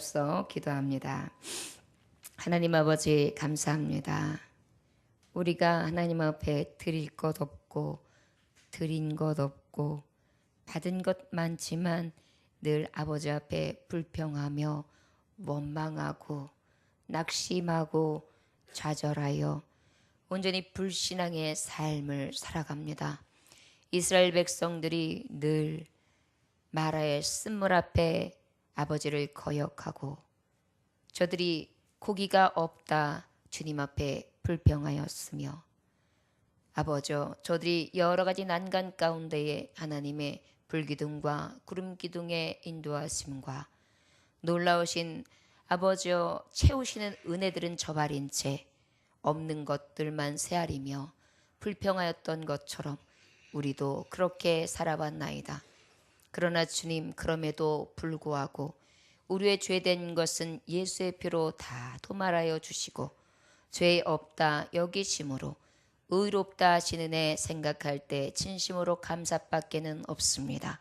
앞서 기도합니다. 하나님 아버지 감사합니다. 우리가 하나님 앞에 드릴 것 없고 드린 것 없고 받은 것 많지만 늘 아버지 앞에 불평하며 원망하고 낙심하고 좌절하여 온전히 불신앙의 삶을 살아갑니다. 이스라엘 백성들이 늘 마라의 쓴물 앞에 아버지를 거역하고 저들이 고기가 없다 주님 앞에 불평하였으며 아버저 저들이 여러 가지 난간 가운데에 하나님의 불기둥과 구름기둥의 인도하심과 놀라우신 아버지여 채우시는 은혜들은 저발인 채 없는 것들만 세아리며 불평하였던 것처럼 우리도 그렇게 살아왔나이다. 그러나 주님, 그럼에도 불구하고 우리의 죄된 것은 예수의 피로 다 도말하여 주시고 죄 없다 여기심으로 의롭다 하시는 애 생각할 때 진심으로 감사밖에는 없습니다.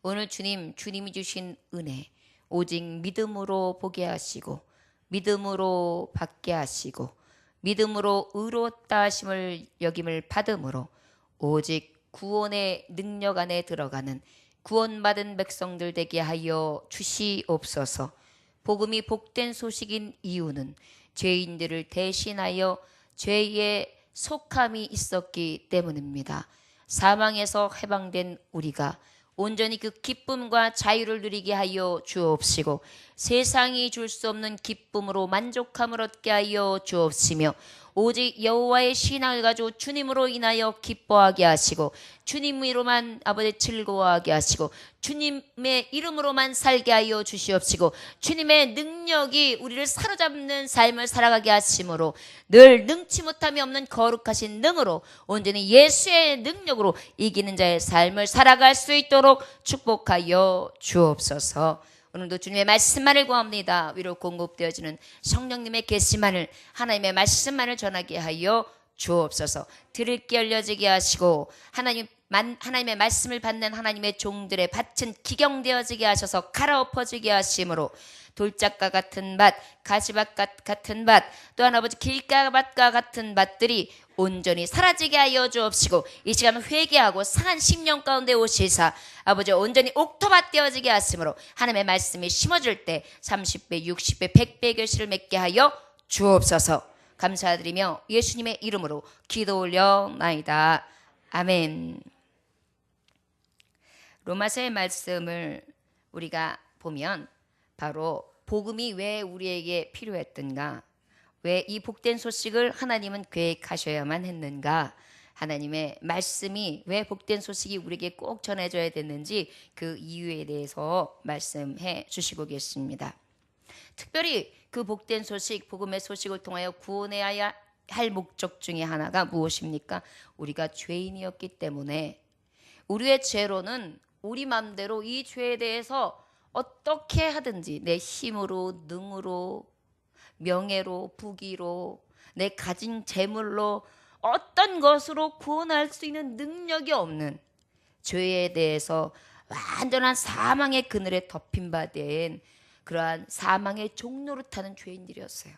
오늘 주님이 주신 은혜 오직 믿음으로 보게 하시고 믿음으로 받게 하시고 믿음으로 의롭다 하심을 여김을 받음으로 오직 구원의 능력 안에 들어가는 구원받은 백성들 되게 하여 주시옵소서. 복음이 복된 소식인 이유는 죄인들을 대신하여 죄의 속함이 있었기 때문입니다. 사망에서 해방된 우리가 온전히 그 기쁨과 자유를 누리게 하여 주옵시고 세상이 줄 수 없는 기쁨으로 만족함을 얻게 하여 주옵시며 오직 여호와의 신앙을 가지고 주님으로 인하여 기뻐하게 하시고 주님으로만 아버지 즐거워하게 하시고 주님의 이름으로만 살게 하여 주시옵시고 주님의 능력이 우리를 사로잡는 삶을 살아가게 하심으로 늘 능치 못함이 없는 거룩하신 능으로 온전히 예수의 능력으로 이기는 자의 삶을 살아갈 수 있도록 축복하여 주옵소서. 오늘도 주님의 말씀만을 구합니다. 위로 공급되어지는 성령님의 계시만을 하나님의 말씀만을 전하게 하여 주옵소서. 들을 게 열려지게 하시고 하나님의 말씀을 받는 하나님의 종들의 밭은 기경되어지게 하셔서 갈아엎어지게 하심으로 돌짝과 같은 밭, 가시밭 같은 밭, 또한 아버지 길가밭과 같은 밭들이 온전히 사라지게 하여 주옵시고 이 시간 회개하고 상한 심령 가운데 오시사 아버지 온전히 옥토밭 되어지게 하심으로 하나님의 말씀이 심어질 때 30배, 60배, 100배 결실을 맺게 하여 주옵소서. 감사드리며 예수님의 이름으로 기도 올려나이다. 아멘. 로마서의 말씀을 우리가 보면 바로 복음이 왜 우리에게 필요했던가, 왜 이 복된 소식을 하나님은 계획하셔야만 했는가, 하나님의 말씀이 왜 복된 소식이 우리에게 꼭 전해져야 됐는지 그 이유에 대해서 말씀해 주시고 계십니다. 특별히 그 복된 소식, 복음의 소식을 통하여 구원해야 할 목적 중에 하나가 무엇입니까? 우리가 죄인이었기 때문에 우리의 죄로는 우리 마음대로 이 죄에 대해서 어떻게 하든지 내 힘으로, 능으로, 명예로, 부귀로, 내 가진 재물로 어떤 것으로 구원할 수 있는 능력이 없는 죄에 대해서 완전한 사망의 그늘에 덮인 바 된 그러한 사망의 종노릇하는 죄인들이었어요.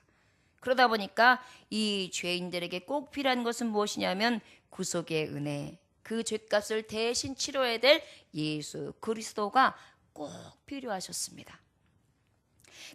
그러다 보니까 이 죄인들에게 꼭 필요한 것은 무엇이냐면 구속의 은혜, 그 죄값을 대신 치러야 될 예수 그리스도가 꼭 필요하셨습니다.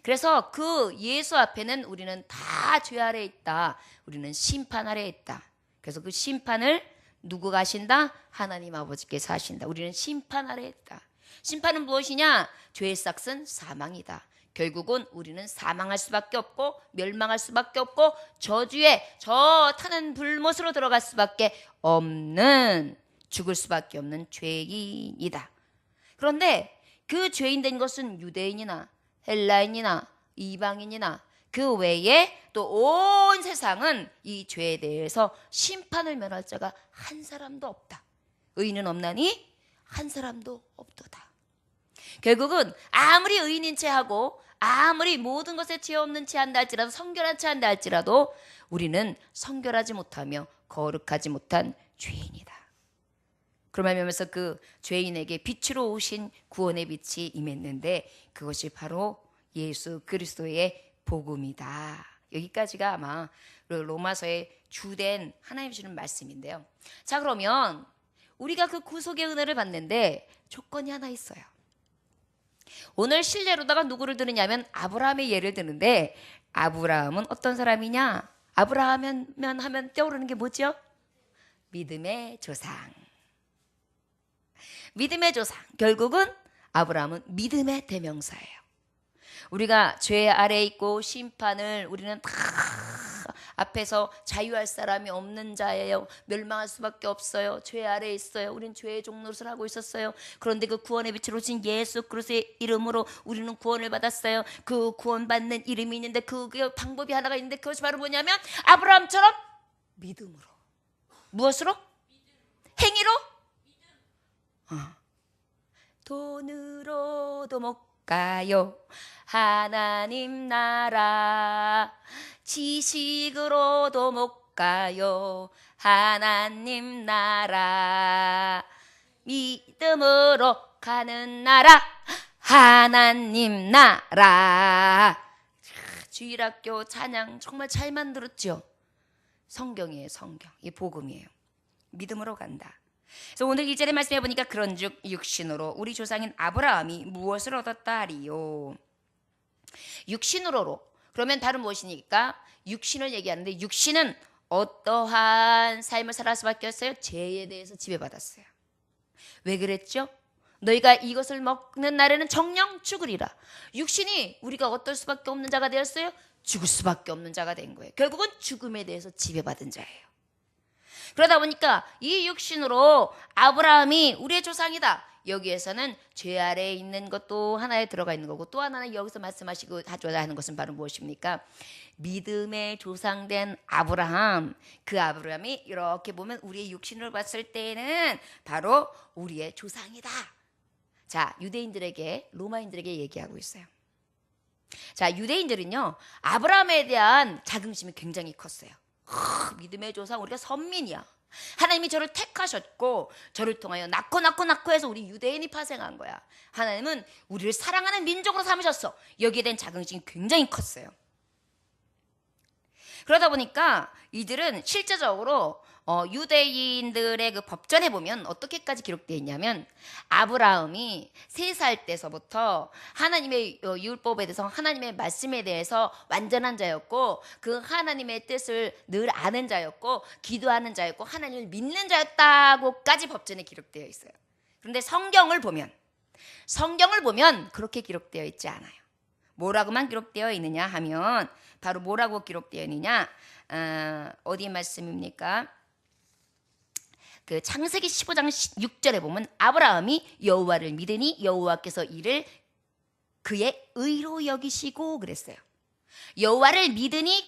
그래서 그 예수 앞에는 우리는 다 죄 아래에 있다. 우리는 심판 아래에 있다. 그래서 그 심판을 누구가 하신다? 하나님 아버지께서 하신다. 우리는 심판 아래에 있다. 심판은 무엇이냐? 죄의 삭은 사망이다. 결국은 우리는 사망할 수밖에 없고 멸망할 수밖에 없고 저주에 저 타는 불못으로 들어갈 수밖에 없는, 죽을 수밖에 없는 죄인이다. 그런데 그 죄인 된 것은 유대인이나 헬라인이나 이방인이나 그 외에 또 온 세상은 이 죄에 대해서 심판을 면할 자가 한 사람도 없다. 의인은 없나니 한 사람도 없도다. 결국은 아무리 의인인 채 하고 아무리 모든 것에 죄 없는 채 한다 할지라도, 성결한 채 한다 할지라도 우리는 성결하지 못하며 거룩하지 못한 죄인이다. 그러면서 그 죄인에게 빛으로 오신 구원의 빛이 임했는데 그것이 바로 예수 그리스도의 복음이다. 여기까지가 아마 로마서의 주된 하나님 주는 말씀인데요. 자, 그러면 우리가 그 구속의 은혜를 받는데 조건이 하나 있어요. 오늘 실례로다가 누구를 드느냐면 아브라함의 예를 드는데, 아브라함은 어떤 사람이냐? 아브라함 하면 떠오르는 게 뭐죠? 믿음의 조상. 믿음의 조상. 결국은 아브라함은 믿음의 대명사예요. 우리가 죄 아래에 있고 심판을 우리는 다 앞에서 자유할 사람이 없는 자예요. 멸망할 수밖에 없어요. 죄 아래에 있어요. 우린 죄의 종노릇을 하고 있었어요. 그런데 그 구원의 빛으로 오신 예수 그리스도의 이름으로 우리는 구원을 받았어요. 그 구원받는 이름이 있는데 그 방법이 하나가 있는데, 그것이 바로 뭐냐면 아브라함처럼 믿음으로. 무엇으로? 행위로? 돈으로도 못 가요 하나님 나라. 지식으로도 못 가요 하나님 나라. 믿음으로 가는 나라 하나님 나라. 주일학교 찬양 정말 잘 만들었죠. 성경이에요. 성경. 이 복음이에요. 믿음으로 간다. 그래서 오늘 2절의 말씀해 보니까 그런즉 육신으로 우리 조상인 아브라함이 무엇을 얻었다 하리요. 육신으로로 그러면 다른 무엇이니까? 육신을 얘기하는데, 육신은 어떠한 삶을 살아갈 수밖에 없어요? 죄에 대해서 지배받았어요. 왜 그랬죠? 너희가 이것을 먹는 날에는 정령 죽으리라. 육신이 우리가 어떨 수밖에 없는 자가 되었어요? 죽을 수밖에 없는 자가 된 거예요. 결국은 죽음에 대해서 지배받은 자예요. 그러다 보니까 이 육신으로 아브라함이 우리의 조상이다. 여기에서는 죄 아래에 있는 것도 하나에 들어가 있는 거고, 또 하나는 여기서 말씀하시고 하고자 하는 것은 바로 무엇입니까? 믿음의 조상된 아브라함. 그 아브라함이 이렇게 보면 우리의 육신을 봤을 때는 바로 우리의 조상이다. 자, 유대인들에게, 로마인들에게 얘기하고 있어요. 자, 유대인들은요, 아브라함에 대한 자긍심이 굉장히 컸어요. 믿음의 조상, 우리가 선민이야. 하나님이 저를 택하셨고 저를 통하여 낳고 해서 우리 유대인이 파생한 거야. 하나님은 우리를 사랑하는 민족으로 삼으셨어. 여기에 대한 자긍심이 굉장히 컸어요. 그러다 보니까 이들은 실제적으로 유대인들의 그 법전에 보면 어떻게까지 기록되어 있냐면, 아브라함이 3살 때서부터 하나님의 율법에 대해서, 하나님의 말씀에 대해서 완전한 자였고, 그 하나님의 뜻을 늘 아는 자였고, 기도하는 자였고, 하나님을 믿는 자였다고까지 법전에 기록되어 있어요. 그런데 성경을 보면 그렇게 기록되어 있지 않아요. 뭐라고만 기록되어 있느냐 하면, 바로 뭐라고 기록되어 있느냐, 어디 말씀입니까? 그 창세기 15장 6절에 보면 아브라함이 여호와를 믿으니 여호와께서 이를 그의 의로 여기시고 그랬어요. 여호와를 믿으니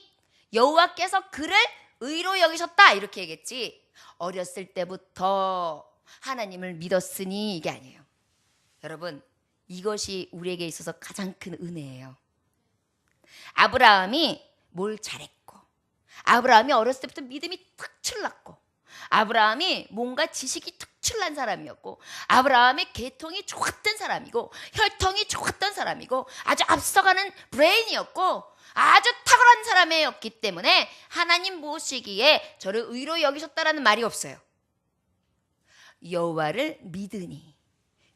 여호와께서 그를 의로 여기셨다, 이렇게 얘기했지, 어렸을 때부터 하나님을 믿었으니 이게 아니에요. 여러분, 이것이 우리에게 있어서 가장 큰 은혜예요. 아브라함이 뭘 잘했고, 아브라함이 어렸을 때부터 믿음이 특출났고, 아브라함이 뭔가 지식이 특출난 사람이었고, 아브라함의 계통이 좋았던 사람이고, 혈통이 좋았던 사람이고, 아주 앞서가는 브레인이었고, 아주 탁월한 사람이었기 때문에 하나님 보시기에 저를 의로 여기셨다라는 말이 없어요. 여호와를 믿으니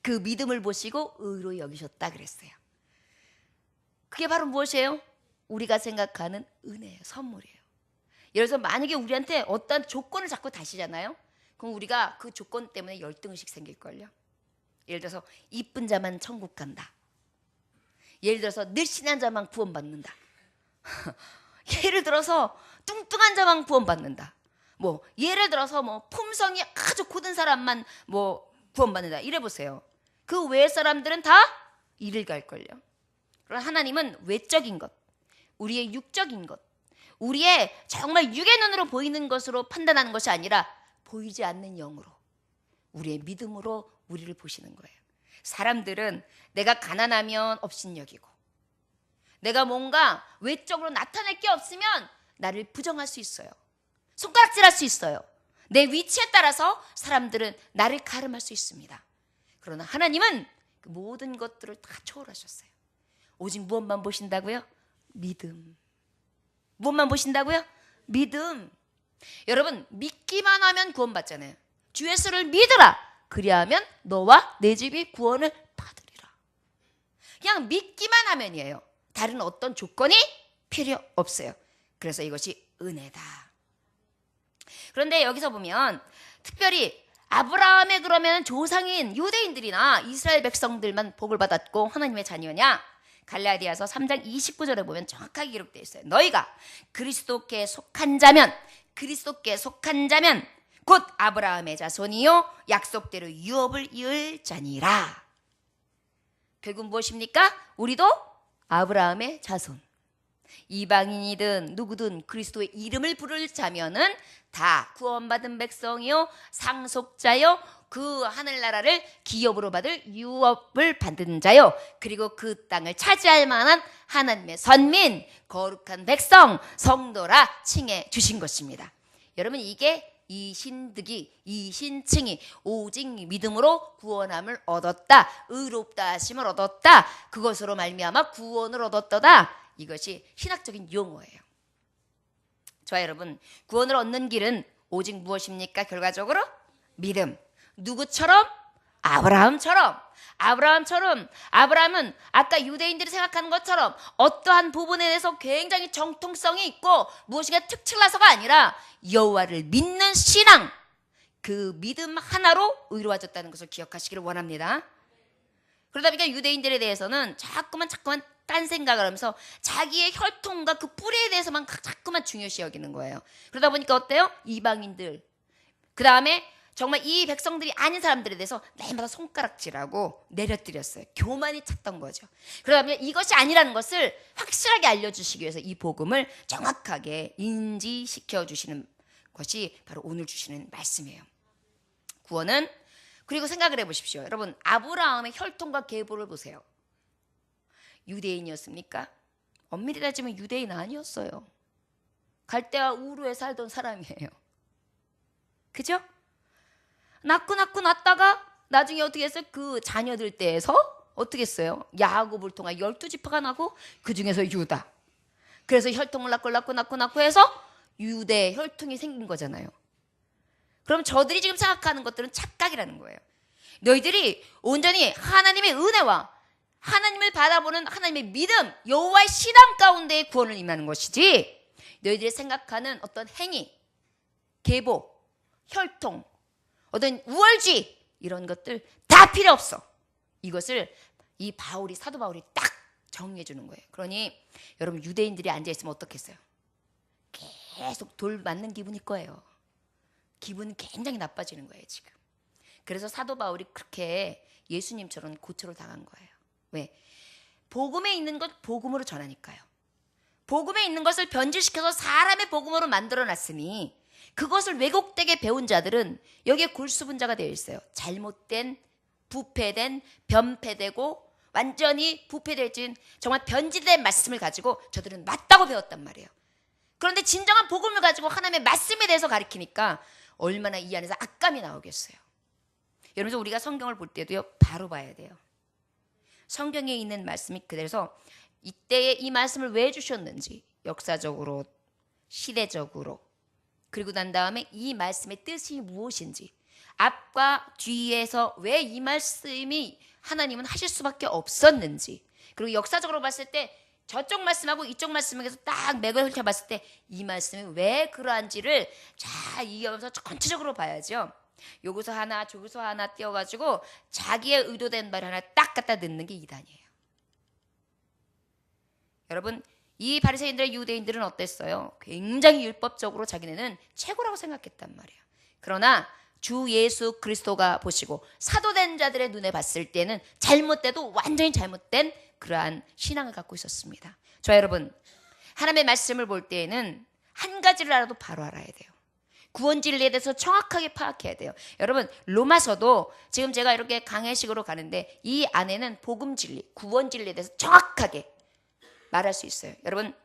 그 믿음을 보시고 의로 여기셨다 그랬어요. 그게 바로 무엇이에요? 우리가 생각하는 은혜예요. 선물이에요. 예를 들어서 만약에 우리한테 어떤 조건을 자꾸 다시잖아요. 그럼 우리가 그 조건 때문에 열등의식 생길걸요. 예를 들어서 이쁜 자만 천국 간다. 예를 들어서 늘씬한 자만 구원받는다. 예를 들어서 뚱뚱한 자만 구원받는다. 뭐 예를 들어서 뭐 품성이 아주 고든 사람만 뭐 구원받는다. 이래 보세요. 그 외의 사람들은 다 이를 갈걸요. 그러나 하나님은 외적인 것, 우리의 육적인 것, 우리의 정말 육의 눈으로 보이는 것으로 판단하는 것이 아니라 보이지 않는 영으로, 우리의 믿음으로 우리를 보시는 거예요. 사람들은 내가 가난하면 업신여기고, 내가 뭔가 외적으로 나타낼 게 없으면 나를 부정할 수 있어요. 손가락질할 수 있어요. 내 위치에 따라서 사람들은 나를 가름할 수 있습니다. 그러나 하나님은 그 모든 것들을 다 초월하셨어요. 오직 무엇만 보신다고요? 믿음. 무엇만 보신다고요? 믿음. 여러분, 믿기만 하면 구원받잖아요. 주 예수를 믿으라. 그리하면 너와 내 집이 구원을 받으리라. 그냥 믿기만 하면이에요. 다른 어떤 조건이 필요 없어요. 그래서 이것이 은혜다. 그런데 여기서 보면 특별히 아브라함의 그러면 조상인 유대인들이나 이스라엘 백성들만 복을 받았고 하나님의 자녀냐? 갈라디아서 3장 29절에 보면 정확하게 기록되어 있어요. 너희가 그리스도께 속한 자면 곧 아브라함의 자손이요 약속대로 유업을 이을 자니라. 결국 무엇입니까? 우리도 아브라함의 자손. 이방인이든 누구든 그리스도의 이름을 부를 자면은 다 구원받은 백성이요 상속자요 그 하늘나라를 기업으로 받을 유업을 받은 자요 그리고 그 땅을 차지할 만한 하나님의 선민 거룩한 백성 성도라 칭해 주신 것입니다. 여러분, 이게 이 신득이 이 신칭이 오직 믿음으로 구원함을 얻었다, 의롭다 하심을 얻었다, 그것으로 말미암아 구원을 얻었다다. 이것이 신학적인 용어예요. 저와 여러분, 구원을 얻는 길은 오직 무엇입니까? 결과적으로 믿음. 누구처럼? 아브라함처럼. 아브라함은 아까 유대인들이 생각하는 것처럼 어떠한 부분에 대해서 굉장히 정통성이 있고 무엇인가 특출나서가 아니라 여호와를 믿는 신앙, 그 믿음 하나로 의로워졌다는 것을 기억하시기를 원합니다. 그러다 보니까 유대인들에 대해서는 자꾸만 딴 생각을 하면서 자기의 혈통과 그 뿌리에 대해서만 자꾸만 중요시 여기는 거예요. 그러다 보니까 어때요? 이방인들, 그 다음에 정말 이 백성들이 아닌 사람들에 대해서 날마다 손가락질하고 내려뜨렸어요. 교만이 찼던 거죠. 그러다 보면 이것이 아니라는 것을 확실하게 알려주시기 위해서 이 복음을 정확하게 인지시켜 주시는 것이 바로 오늘 주시는 말씀이에요. 구원은, 그리고 생각을 해보십시오. 여러분, 아브라함의 혈통과 계보를 보세요. 유대인이었습니까? 엄밀히 따지면 유대인 아니었어요. 갈대아 우르에 살던 사람이에요. 그죠? 낳다가 나중에 어떻게 했어요? 그 자녀들 떼에서 어떻게 했어요? 야곱을 통해 12지파가 나고 그 중에서 유다. 그래서 혈통을 낳고 해서 유대 혈통이 생긴 거잖아요. 그럼 저들이 지금 생각하는 것들은 착각이라는 거예요. 너희들이 온전히 하나님의 은혜와 하나님을 바라보는 하나님의 믿음, 여호와의 신앙 가운데에 구원을 임하는 것이지, 너희들이 생각하는 어떤 행위, 계보, 혈통, 어떤 우월주의 이런 것들 다 필요 없어. 이것을 이 사도 바울이 딱 정리해 주는 거예요. 그러니 여러분, 유대인들이 앉아있으면 어떻겠어요? 계속 돌 맞는 기분일 거예요. 기분이 굉장히 나빠지는 거예요 지금. 그래서 사도 바울이 그렇게 예수님처럼 고초를 당한 거예요. 왜? 복음에 있는 것 복음으로 전하니까요. 복음에 있는 것을 변질시켜서 사람의 복음으로 만들어놨으니 그것을 왜곡되게 배운 자들은 여기에 골수분자가 되어 있어요. 잘못된, 부패된, 변폐되고 완전히 부패되어진 정말 변질된 말씀을 가지고 저들은 맞다고 배웠단 말이에요. 그런데 진정한 복음을 가지고 하나님의 말씀에 대해서 가르치니까 얼마나 이 안에서 악감이 나오겠어요. 여러분, 우리가 성경을 볼 때도요, 바로 봐야 돼요. 성경에 있는 말씀이 그래서 이때에 이 말씀을 왜 주셨는지, 역사적으로, 시대적으로, 그리고 난 다음에 이 말씀의 뜻이 무엇인지, 앞과 뒤에서 왜 이 말씀이 하나님은 하실 수밖에 없었는지, 그리고 역사적으로 봤을 때 저쪽 말씀하고 이쪽 말씀에서 딱 맥을 훑어봤을 때 이 말씀이 왜 그러한지를 잘 이해하면서 전체적으로 봐야죠. 여기서 하나 저기서 하나 띄워가지고 자기의 의도된 말 하나 딱 갖다 넣는 게 이단이에요. 여러분, 이 바리새인들의 유대인들은 어땠어요? 굉장히 율법적으로 자기네는 최고라고 생각했단 말이에요. 그러나 주 예수 그리스도가 보시고 사도된 자들의 눈에 봤을 때는 잘못돼도 완전히 잘못된 그러한 신앙을 갖고 있었습니다. 저 여러분, 하나님의 말씀을 볼 때에는 한 가지를 알아도 바로 알아야 돼요. 구원 진리에 대해서 정확하게 파악해야 돼요. 여러분, 로마서도 지금 제가 이렇게 강해식으로 가는데 이 안에는 복음 진리, 구원 진리에 대해서 정확하게 말할 수 있어요. 여러분,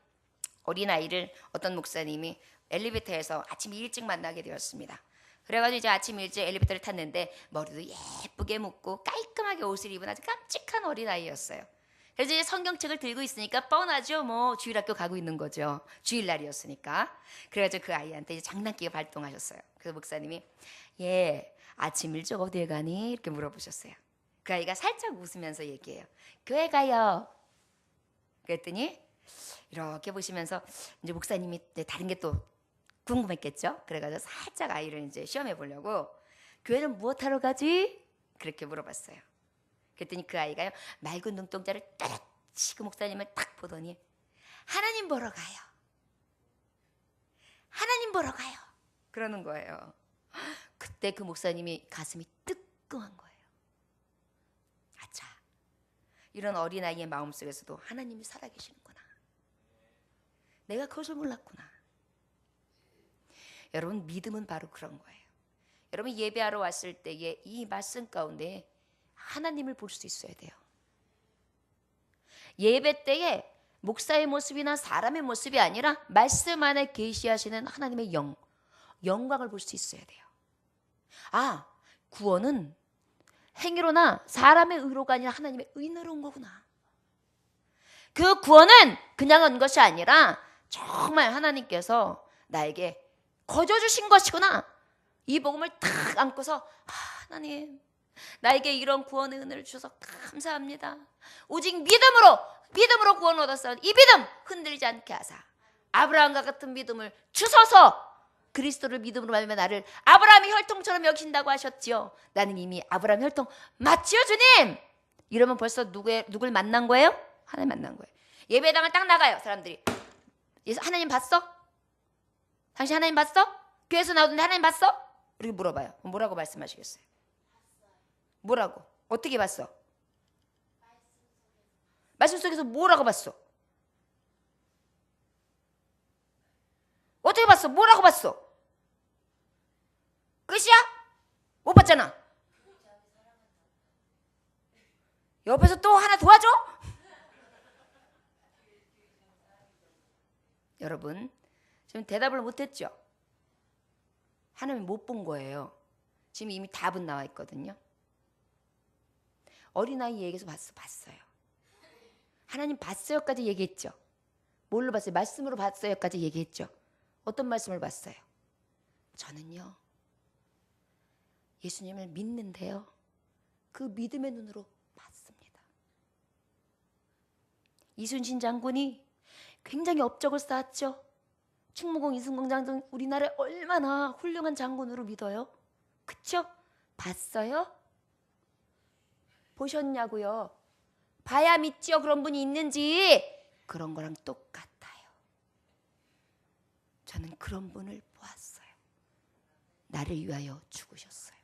어린아이를 어떤 목사님이 엘리베이터에서 아침 일찍 만나게 되었습니다. 그래가지고 이제 아침 일찍 엘리베이터를 탔는데 머리도 예쁘게 묶고 깔끔하게 옷을 입은 아주 깜찍한 어린아이였어요. 그래서 이제 성경책을 들고 있으니까 뻔하죠. 뭐 주일학교 가고 있는 거죠. 주일날이었으니까. 그래가지고 그 아이한테 이제 장난기가 발동하셨어요. 그래서 목사님이 예, 아침 일찍 어디에 가니? 이렇게 물어보셨어요. 그 아이가 살짝 웃으면서 얘기해요. 교회 가요. 그랬더니 이렇게 보시면서 이제 목사님이 다른 게 또 궁금했겠죠. 그래가지고 살짝 아이를 이제 시험해 보려고 교회는 무엇 하러 가지? 그렇게 물어봤어요. 그랬더니 그 아이가요 맑은 눈동자를 딱 치고 목사님을 딱 보더니 하나님 보러 가요. 하나님 보러 가요. 그러는 거예요. 그때 그 목사님이 가슴이 뜨끔한 거예요. 아차, 이런 어린아이의 마음속에서도 하나님이 살아계시는구나. 내가 그것을 몰랐구나. 여러분, 믿음은 바로 그런 거예요. 여러분, 예배하러 왔을 때에 이 말씀 가운데 하나님을 볼 수 있어야 돼요. 예배 때에 목사의 모습이나 사람의 모습이 아니라 말씀 안에 계시하시는 하나님의 영광을 볼 수 있어야 돼요. 아, 구원은 행위로나 사람의 의로가 아니라 하나님의 은혜로운 거구나. 그 구원은 그냥 온 것이 아니라 정말 하나님께서 나에게 거저 주신 것이구나. 이 복음을 탁 안고서 하나님, 나에게 이런 구원의 은혜를 주셔서 감사합니다. 오직 믿음으로 구원을 얻었어요. 이 믿음 흔들리지 않게 하사 아브라함과 같은 믿음을 주셔서 그리스도를 믿음으로 말미암아 나를 아브라함의 혈통처럼 여기신다고 하셨지요. 나는 이미 아브라함 혈통 맞지요, 주님? 이러면 벌써 누굴 만난 거예요? 하나님 만난 거예요. 예배당을 딱 나가요, 사람들이. 하나님 봤어? 당신 하나님 봤어? 교회에서 나오던데 하나님 봤어? 이렇게 물어봐요. 뭐라고 말씀하시겠어요? 뭐라고? 어떻게 봤어? 말씀 속에서 뭐라고 봤어? 어떻게 봤어? 뭐라고 봤어? 끝이야? 못 봤잖아. 옆에서 또 하나 도와줘? 여러분, 지금 대답을 못했죠? 하나님 못 본 거예요. 지금 이미 답은 나와 있거든요. 어린아이 얘기해서 봤어요. 하나님 봤어요까지 얘기했죠. 뭘로 봤어요? 말씀으로 봤어요까지 얘기했죠. 어떤 말씀을 봤어요? 저는요, 예수님을 믿는데요, 그 믿음의 눈으로 봤습니다. 이순신 장군이 굉장히 업적을 쌓았죠. 충무공 이순공 장군 우리나라에 얼마나 훌륭한 장군으로 믿어요? 그쵸? 봤어요? 보셨냐고요? 봐야 믿지요. 그런 분이 있는지. 그런 거랑 똑같아요. 저는 그런 분을 보았어요. 나를 위하여 죽으셨어요.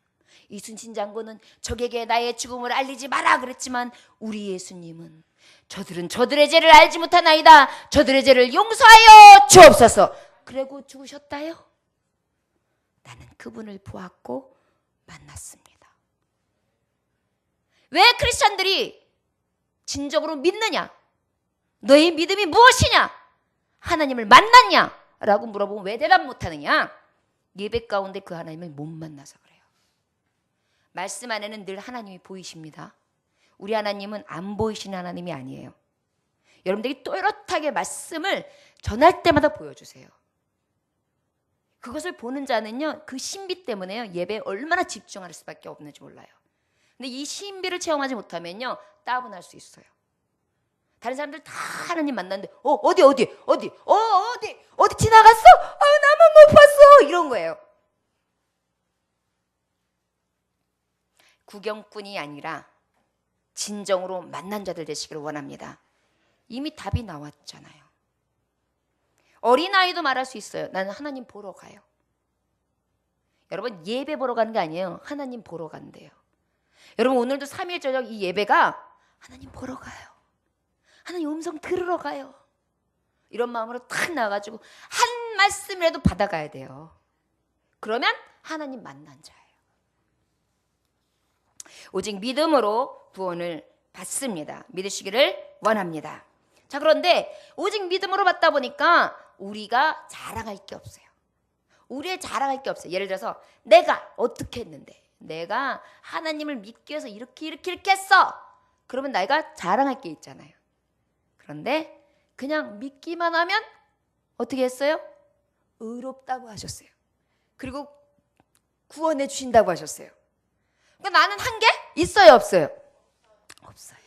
이순신 장군은 적에게 나의 죽음을 알리지 마라 그랬지만 우리 예수님은 저들은 저들의 죄를 알지 못하나이다. 저들의 죄를 용서하여 주옵소서. 그리고 죽으셨다요. 나는 그분을 보았고 만났습니다. 왜 크리스천들이 진정으로 믿느냐? 너의 믿음이 무엇이냐? 하나님을 만났냐? 라고 물어보면 왜 대답 못하느냐? 예배 가운데 그 하나님을 못 만나서 그래요. 말씀 안에는 늘 하나님이 보이십니다. 우리 하나님은 안 보이시는 하나님이 아니에요. 여러분들이 또렷하게 말씀을 전할 때마다 보여주세요. 그것을 보는 자는요, 그 신비 때문에요, 예배에 얼마나 집중할 수밖에 없는지 몰라요. 근데 이 신비를 체험하지 못하면요, 따분할 수 있어요. 다른 사람들 다 하나님 만났는데 어디 지나갔어? 나만 못 봤어. 이런 거예요. 구경꾼이 아니라 진정으로 만난 자들 되시기를 원합니다. 이미 답이 나왔잖아요. 어린아이도 말할 수 있어요. 나는 하나님 보러 가요. 여러분, 예배 보러 가는 게 아니에요. 하나님 보러 간대요. 여러분, 오늘도 3일 저녁 이 예배가 하나님 보러 가요. 하나님 음성 들으러 가요. 이런 마음으로 탁 나가지고 한 말씀이라도 받아가야 돼요. 그러면 하나님 만난 자예요. 오직 믿음으로 구원을 받습니다. 믿으시기를 원합니다. 자, 그런데 오직 믿음으로 받다 보니까 우리가 자랑할 게 없어요. 우리의 자랑할 게 없어요. 예를 들어서 내가 어떻게 했는데, 내가 하나님을 믿기 위해서 이렇게 했어. 그러면 내가 자랑할 게 있잖아요. 그런데 그냥 믿기만 하면 어떻게 했어요? 의롭다고 하셨어요. 그리고 구원해 주신다고 하셨어요. 그러니까 나는 한 게 있어요, 없어요? 없어요.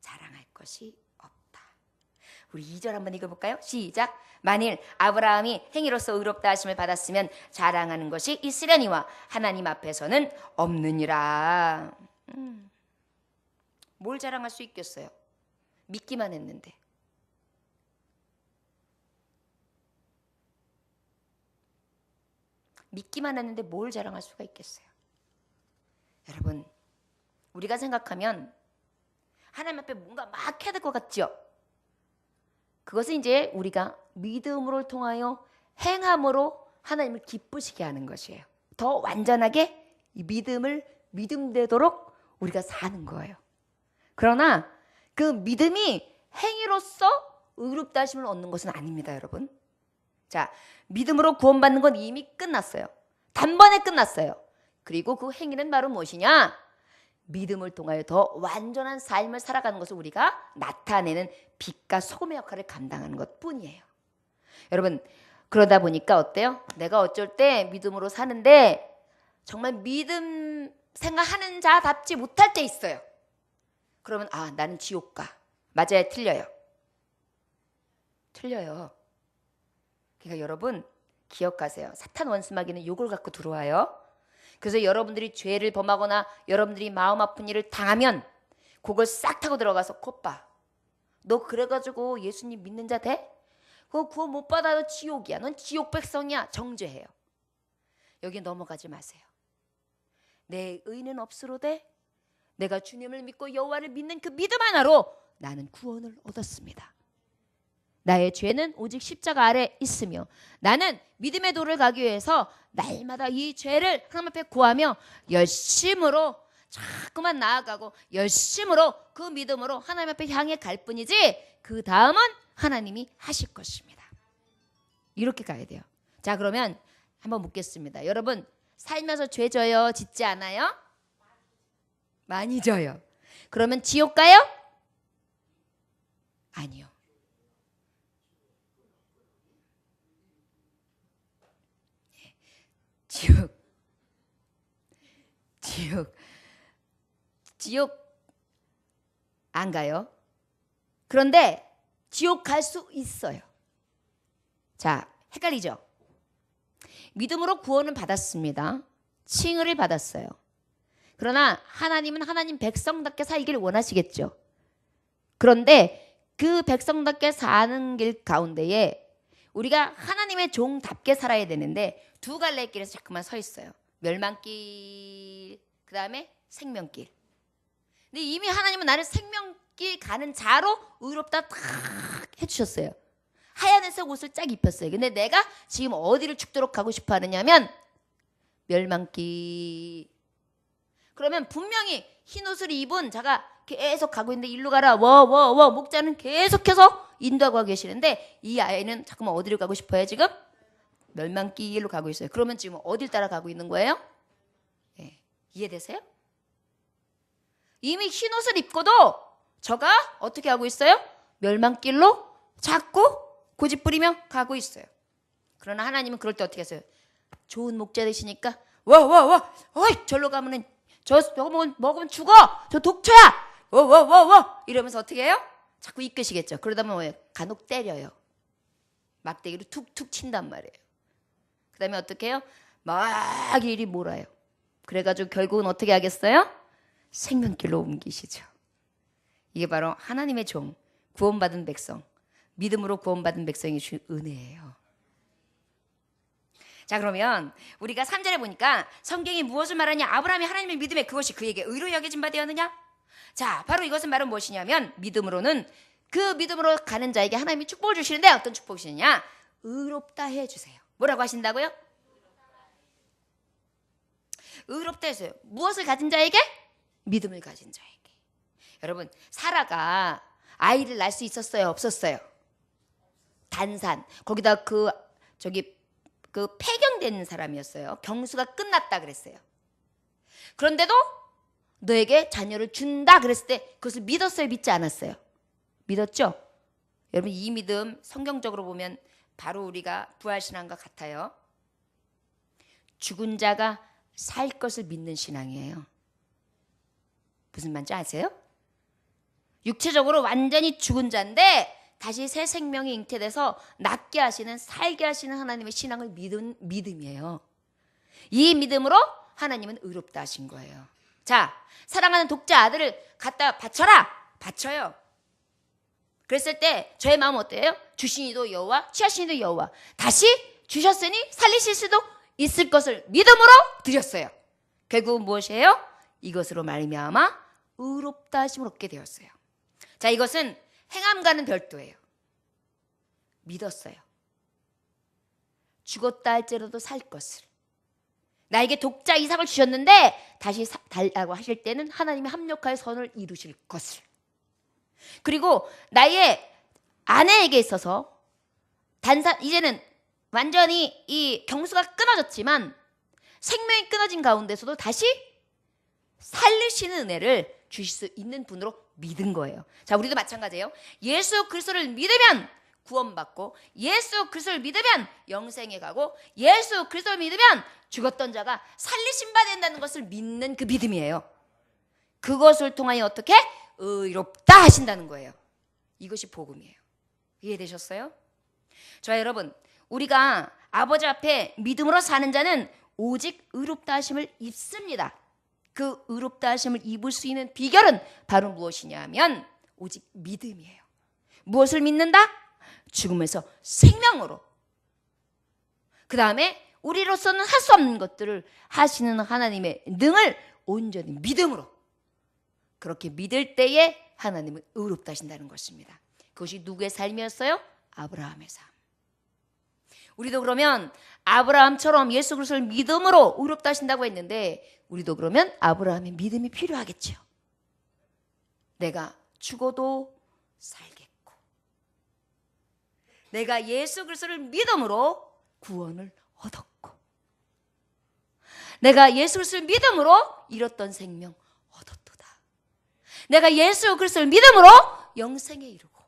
자랑할 것이 없다. 우리 2절 한번 읽어볼까요? 시작. 만일 아브라함이 행위로서 의롭다 하심을 받았으면 자랑하는 것이 있으려니와 하나님 앞에서는 없느니라. 뭘 자랑할 수 있겠어요? 믿기만 했는데. 믿기만 했는데 뭘 자랑할 수가 있겠어요? 여러분, 우리가 생각하면 하나님 앞에 뭔가 막 해야 될 것 같죠? 그것은 이제 우리가 믿음으로 통하여 행함으로 하나님을 기쁘시게 하는 것이에요. 더 완전하게 이 믿음을 믿음되도록 우리가 사는 거예요. 그러나 그 믿음이 행위로서 의롭다 하심을 얻는 것은 아닙니다, 여러분. 자, 믿음으로 구원받는 건 이미 끝났어요. 단번에 끝났어요. 그리고 그 행위는 바로 무엇이냐? 믿음을 통하여 더 완전한 삶을 살아가는 것을 우리가 나타내는 빛과 소금의 역할을 감당하는 것뿐이에요. 여러분, 그러다 보니까 어때요? 내가 어쩔 때 믿음으로 사는데 정말 믿음 생각하는 자답지 못할 때 있어요. 그러면 나는 지옥 가. 맞아요? 틀려요? 틀려요. 그러니까 여러분 기억하세요. 사탄 원수마귀는 욕을 갖고 들어와요. 그래서 여러분들이 죄를 범하거나 여러분들이 마음 아픈 일을 당하면 그걸 싹 타고 들어가서 콧봐. 너 그래가지고 예수님 믿는 자 돼? 그거 구원 못 받아도 지옥이야. 넌 지옥 백성이야. 정죄해요. 여기 넘어가지 마세요. 내 의는 없으로되 내가 주님을 믿고 여호와를 믿는 그 믿음 하나로 나는 구원을 얻었습니다. 나의 죄는 오직 십자가 아래 있으며 나는 믿음의 도를 가기 위해서 날마다 이 죄를 하나님 앞에 구하며 열심으로 자꾸만 나아가고 열심으로 그 믿음으로 하나님 앞에 향해 갈 뿐이지 그 다음은 하나님이 하실 것입니다. 이렇게 가야 돼요. 자, 그러면 한번 묻겠습니다. 여러분 살면서 죄 져요? 짓지 않아요? 많이 져요. 그러면 지옥 가요? 아니요. 지옥 안 가요. 그런데 지옥 갈 수 있어요. 자, 헷갈리죠? 믿음으로 구원을 받았습니다. 칭의를 받았어요. 그러나 하나님은 하나님 백성답게 살기를 원하시겠죠. 그런데 그 백성답게 사는 길 가운데에 우리가 하나님의 종답게 살아야 되는데 두 갈래의 길에서 자꾸만 서 있어요. 멸망길, 그 다음에 생명길. 근데 이미 하나님은 나를 생명길 가는 자로 의롭다 탁 해주셨어요. 하얀색 옷을 쫙 입혔어요. 근데 내가 지금 어디를 죽도록 가고 싶어 하느냐면 멸망길. 그러면 분명히 흰 옷을 입은 자가 계속 가고 있는데 일로 가라. 목자는 계속해서 인도하고 계시는데 이 아이는 잠깐만 어디로 가고 싶어요 지금? 멸망길로 가고 있어요. 그러면 지금 어딜 따라가고 있는 거예요? 네. 이해되세요? 이미 흰 옷을 입고도 저가 어떻게 하고 있어요? 멸망길로 자꾸 고집부리며 가고 있어요. 그러나 하나님은 그럴 때 어떻게 하세요? 좋은 목자 되시니까 어이 절로 가면은 저거 먹으면 죽어. 저 독초야. 이러면서 어떻게 해요? 자꾸 이끄시겠죠. 그러다 보면 간혹 때려요. 막대기로 툭툭 친단 말이에요. 그 다음에 어떻게 해요? 막 이리 몰아요. 그래가지고 결국은 어떻게 하겠어요? 생명길로 옮기시죠. 이게 바로 하나님의 종, 구원받은 백성, 믿음으로 구원받은 백성이 주신 은혜예요. 자, 그러면 우리가 3절에 보니까 성경이 무엇을 말하냐? 아브라함이 하나님을 믿음에 그것이 그에게 의로 여겨진 바 되었느냐? 자, 바로 이것은 말은 무엇이냐면 믿음으로는 그 믿음으로 가는 자에게 하나님이 축복을 주시는데 어떤 축복이시냐? 의롭다 해주세요. 뭐라고 하신다고요? 의롭다 해주세요. 무엇을 가진 자에게? 믿음을 가진 자에게. 여러분, 사라가 아이를 낳을 수 있었어요? 없었어요? 단산. 거기다 그 폐경된 사람이었어요. 경수가 끝났다 그랬어요. 그런데도 너에게 자녀를 준다 그랬을 때 그것을 믿었어요? 믿지 않았어요? 믿었죠? 여러분 이 믿음 성경적으로 보면 바로 우리가 부활신앙과 같아요. 죽은 자가 살 것을 믿는 신앙이에요. 무슨 말인지 아세요? 육체적으로 완전히 죽은 자인데 다시 새 생명이 잉태돼서 낫게 하시는 살게 하시는 하나님의 신앙을 믿은 믿음이에요. 이 믿음으로 하나님은 의롭다 하신 거예요. 자, 사랑하는 독자 아들을 갖다 바쳐라. 바쳐요. 그랬을 때 저의 마음 어때요? 주신 이도 여호와, 취하신 이도 여호와. 다시 주셨으니 살리실 수도 있을 것을 믿음으로 드렸어요. 결국은 무엇이에요? 이것으로 말미암아 의롭다 하심을 얻게 되었어요. 자, 이것은 행함과는 별도예요. 믿었어요. 죽었다 할지라도 살 것을. 나에게 독자 이삭을 주셨는데 다시 달라고 하실 때는 하나님이 합력하여 선을 이루실 것을. 그리고 나의 아내에게 있어서 이제는 완전히 이 경수가 끊어졌지만 생명이 끊어진 가운데서도 다시 살리시는 은혜를 주실 수 있는 분으로 믿은 거예요. 자, 우리도 마찬가지예요. 예수 그리스도를 믿으면 구원받고 예수 그리스도를 믿으면 영생에 가고 예수 그리스도를 믿으면 죽었던 자가 살리심 받는다는 것을 믿는 그 믿음이에요. 그것을 통하여 어떻게? 의롭다 하신다는 거예요. 이것이 복음이에요. 이해되셨어요? 자, 여러분, 우리가 아버지 앞에 믿음으로 사는 자는 오직 의롭다 하심을 입습니다. 그 의롭다 하심을 입을 수 있는 비결은 바로 무엇이냐 하면 오직 믿음이에요. 무엇을 믿는다? 죽음에서 생명으로. 그 다음에 우리로서는 할 수 없는 것들을 하시는 하나님의 능을 온전히 믿음으로. 그렇게 믿을 때에 하나님은 의롭다 하신다는 것입니다. 그것이 누구의 삶이었어요? 아브라함의 삶. 우리도 그러면 아브라함처럼 예수 그리스도를 믿음으로 의롭다 하신다고 했는데 우리도 그러면 아브라함의 믿음이 필요하겠죠. 내가 죽어도 살겠고 내가 예수 그리스도를 믿음으로 구원을 얻었고 내가 예수 그리스도를 믿음으로 잃었던 생명 얻었도다. 내가 예수 그리스도를 믿음으로 영생에 이르고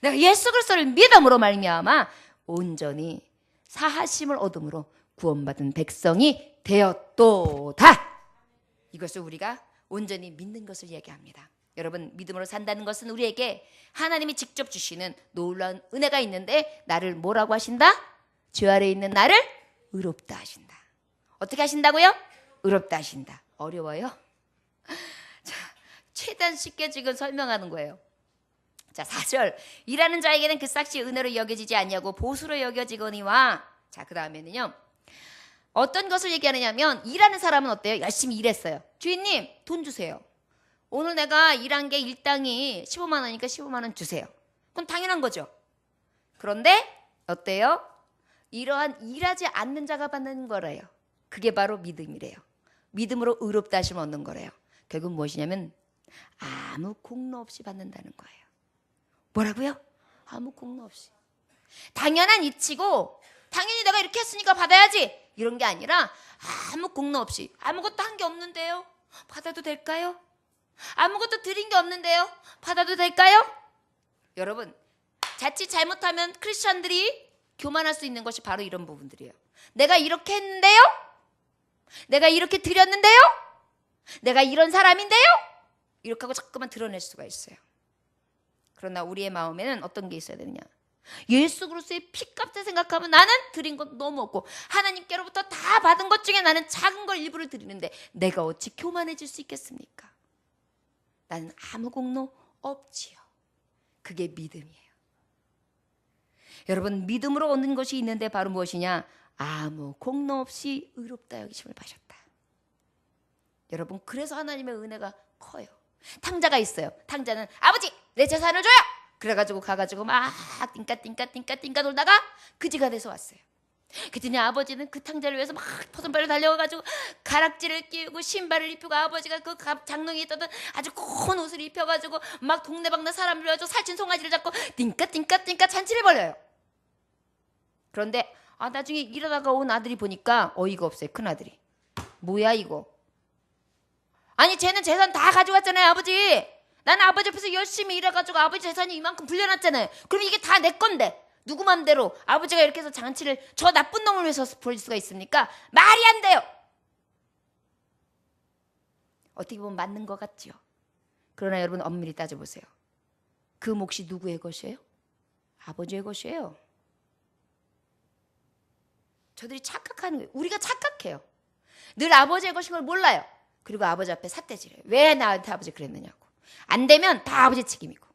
내가 예수 그리스도를 믿음으로 말미암아 온전히 사하심을 얻음으로 구원받은 백성이 되었도다. 이것을 우리가 온전히 믿는 것을 얘기합니다. 여러분, 믿음으로 산다는 것은 우리에게 하나님이 직접 주시는 놀라운 은혜가 있는데 나를 뭐라고 하신다? 죄 아래에 있는 나를 의롭다 하신다. 어떻게 하신다고요? 의롭다 하신다. 어려워요? 자, 최대한 쉽게 지금 설명하는 거예요. 자, 4절. 일하는 자에게는 그 싹시 은혜로 여겨지지 않냐고 보수로 여겨지거니와. 자, 그 다음에는요. 어떤 것을 얘기하느냐면 일하는 사람은 어때요? 열심히 일했어요. 주인님, 돈 주세요. 오늘 내가 일한 게 일당이 15만 원이니까 15만 원 주세요. 그건 당연한 거죠. 그런데 어때요? 이러한 일하지 않는 자가 받는 거래요. 그게 바로 믿음이래요. 믿음으로 의롭다 하심을 얻는 거래요. 결국 무엇이냐면 아무 공로 없이 받는다는 거예요. 뭐라고요? 아무 공로 없이. 당연한 이치고 당연히 내가 이렇게 했으니까 받아야지 이런 게 아니라 아무 공로 없이 아무것도 한 게 없는데요. 받아도 될까요? 아무것도 드린 게 없는데요. 받아도 될까요? 여러분, 자칫 잘못하면 크리스천들이 교만할 수 있는 것이 바로 이런 부분들이에요. 내가 이렇게 했는데요. 내가 이렇게 드렸는데요. 내가 이런 사람인데요. 이렇게 하고 자꾸만 드러낼 수가 있어요. 그러나 우리의 마음에는 어떤 게 있어야 되느냐? 예수 그리스도의 피값을 생각하면 나는 드린 것 너무 없고 하나님께로부터 다 받은 것 중에 나는 작은 걸 일부를 드리는데 내가 어찌 교만해질 수 있겠습니까? 나는 아무 공로 없지요. 그게 믿음이에요. 여러분, 믿음으로 얻는 것이 있는데 바로 무엇이냐? 아무 공로 없이 의롭다 여기심을 받으셨다. 여러분, 그래서 하나님의 은혜가 커요. 탕자가 있어요. 탕자는 아버지 내 재산을 줘요. 그래가지고 가가지고 막 띵까 돌다가 그지가 돼서 왔어요. 그랬더니 아버지는 그 탕자를 위해서 막 포선발로 달려가가지고 가락지를 끼우고 신발을 입히고 아버지가 그 장롱에 있던 아주 큰 옷을 입혀가지고 막 동네방네 사람을 가지고 살찐 송아지를 잡고 띵까 잔치를 벌여요. 그런데 나중에 이러다가 온 아들이 보니까 어이가 없어요. 큰아들이. 뭐야 이거. 아니 쟤는 재산 다 가져갔잖아요. 아버지 나는 아버지 앞에서 열심히 일해가지고 아버지 재산이 이만큼 불려놨잖아요. 그럼 이게 다 내 건데 누구 맘대로 아버지가 이렇게 해서 장치를 저 나쁜 놈을 위해서 벌일 수가 있습니까? 말이 안 돼요. 어떻게 보면 맞는 것 같죠. 그러나 여러분 엄밀히 따져보세요. 그 몫이 누구의 것이에요? 아버지의 것이에요. 저들이 착각하는 거예요. 우리가 착각해요. 늘 아버지의 것인 걸 몰라요. 그리고 아버지 앞에 삿대질해요. 왜 나한테 아버지 그랬느냐고. 안 되면 다 아버지 책임이고,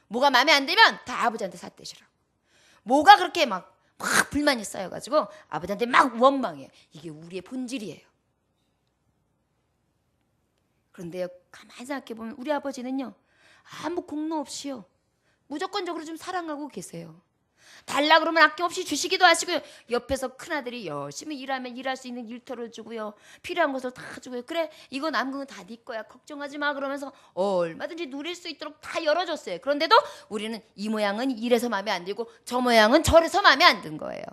뭐가 마음에 안 들면 다 아버지한테 삿대질하고, 뭐가 그렇게 막 불만이 쌓여가지고 아버지한테 막 원망해요. 이게 우리의 본질이에요. 그런데요, 가만히 생각해보면 우리 아버지는요, 아무 공로 없이요, 무조건적으로 좀 사랑하고 계세요. 달라 그러면 아낌없이 주시기도 하시고요. 옆에서 큰아들이 열심히 일하면 일할 수 있는 일터를 주고요. 필요한 것을 다 주고요. 그래, 이거 남은 건 다 네 거야. 걱정하지 마. 그러면서 얼마든지 누릴 수 있도록 다 열어줬어요. 그런데도 우리는 이 모양은 이래서 마음에 안 들고 저 모양은 저래서 마음에 안 든 거예요.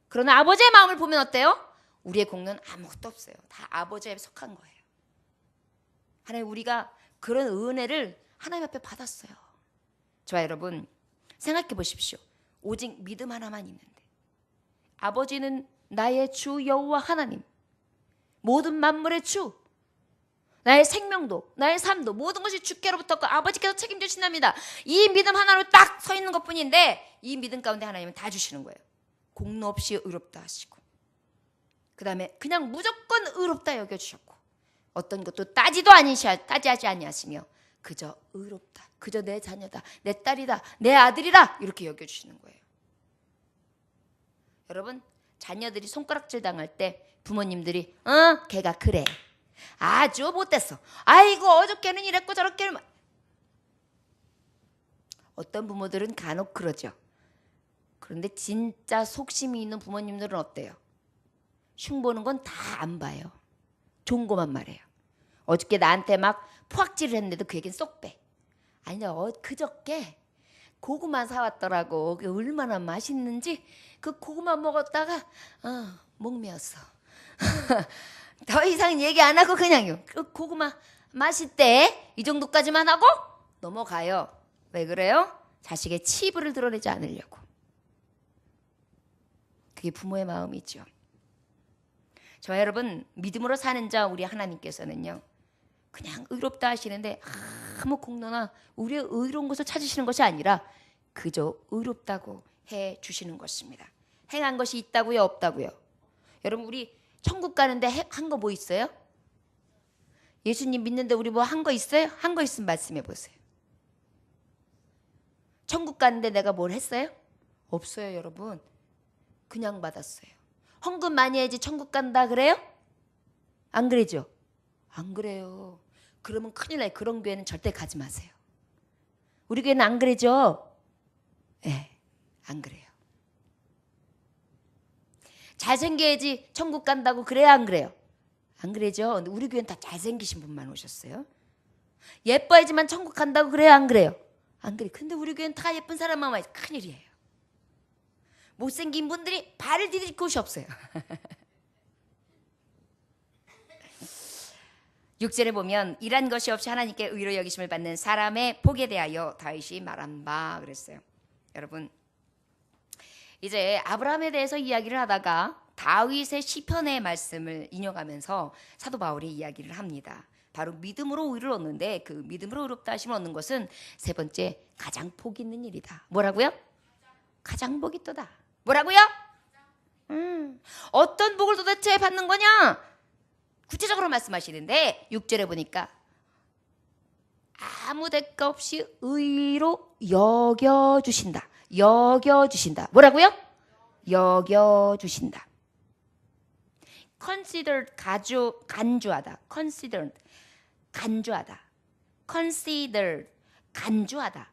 그러나 아버지의 마음을 보면 어때요? 우리의 공로는 아무것도 없어요. 다 아버지에 속한 거예요. 하나님, 우리가 그런 은혜를 하나님 앞에 받았어요. 저와 여러분, 생각해 보십시오. 오직 믿음 하나만 있는데 아버지는 나의 주 여호와 하나님, 모든 만물의 주, 나의 생명도 나의 삶도 모든 것이 주께로부터 아버지께서 책임져 주신답니다. 이 믿음 하나로 딱 서 있는 것뿐인데 이 믿음 가운데 하나님은 다 주시는 거예요. 공로 없이 의롭다 하시고, 그 다음에 그냥 무조건 의롭다 여겨주셨고, 어떤 것도 따지하지 아니하시며 그저 의롭다, 그저 내 자녀다, 내 딸이다, 내 아들이다, 이렇게 여겨주시는 거예요. 여러분, 자녀들이 손가락질 당할 때 부모님들이 걔가 그래, 아주 못됐어, 아이고 어저께는 이랬고 저렇게는, 어떤 부모들은 간혹 그러죠. 그런데 진짜 속심이 있는 부모님들은 어때요? 흉보는 건 다 안 봐요. 좋은 것만 말해요. 어저께 나한테 막 포악질을 했는데도 그 얘기는 쏙 빼. 아니, 그저께 고구마 사왔더라고. 그게 얼마나 맛있는지. 그 고구마 먹었다가 목 메었어. 더 이상 얘기 안 하고 그냥요. 그 고구마 맛있대. 이 정도까지만 하고 넘어가요. 왜 그래요? 자식의 치부를 드러내지 않으려고. 그게 부모의 마음이죠. 저와 여러분, 믿음으로 사는 자 우리 하나님께서는요, 그냥 의롭다 하시는데 아무 공로나 우리의 의로운 것을 찾으시는 것이 아니라 그저 의롭다고 해 주시는 것입니다. 행한 것이 있다고요, 없다고요? 여러분, 우리 천국 가는데 한 거 뭐 있어요? 예수님 믿는데 우리 뭐 한 거 있어요? 한 거 있으면 말씀해 보세요. 천국 가는데 내가 뭘 했어요? 없어요, 여러분. 그냥 받았어요. 헌금 많이 해야지 천국 간다 그래요? 안 그래죠? 안 그래요. 그러면 큰일 나요. 그런 교회는 절대 가지 마세요. 우리 교회는 안 그래죠? 네, 안 그래요. 잘생겨야지 천국 간다고 그래요, 안 그래요? 안 그래죠? 근데 우리 교회는 다 잘생기신 분만 오셨어요. 예뻐야지만 천국 간다고 그래요, 안 그래요? 안 그래. 근데 우리 교회는 다 예쁜 사람만 와야지. 큰일이에요. 못생긴 분들이 발을 디딜 곳이 없어요. 6절에 보면 일한 것이 없이 하나님께 의로 여기심을 받는 사람의 복에 대하여 다윗이 말한 바 그랬어요. 여러분, 이제 아브라함에 대해서 이야기를 하다가 다윗의 시편의 말씀을 인용하면서 사도 바울이 이야기를 합니다. 바로 믿음으로 의를 얻는데, 그 믿음으로 의롭다 하심을 얻는 것은 세 번째, 가장 복 있는 일이다. 뭐라고요? 가장 복 있도다. 뭐라고요? 어떤 복을 도대체 받는 거냐? 구체적으로 말씀하시는데 6절에 보니까 아무 대가 없이 의로 여겨주신다. 여겨주신다. 뭐라고요? 여겨주신다. considered, 간주하다. considered, 간주하다. considered, 간주하다.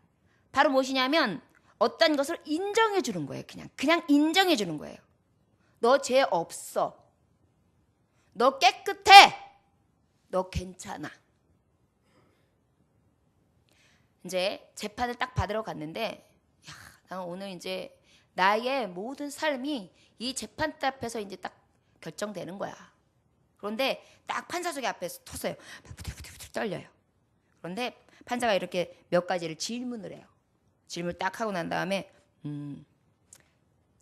바로 무엇이냐면 어떤 것을 인정해 주는 거예요. 그냥 인정해 주는 거예요. 너 죄 없어. 너 깨끗해. 너 괜찮아. 이제 재판을 딱 받으러 갔는데, 야, 나 오늘 이제 나의 모든 삶이 이 재판대 앞에서 이제 딱 결정되는 거야. 그런데 딱 판사석의 앞에서 섰어요. 부들부들 떨려요. 그런데 판사가 이렇게 몇 가지를 질문을 해요. 질문을 딱 하고 난 다음에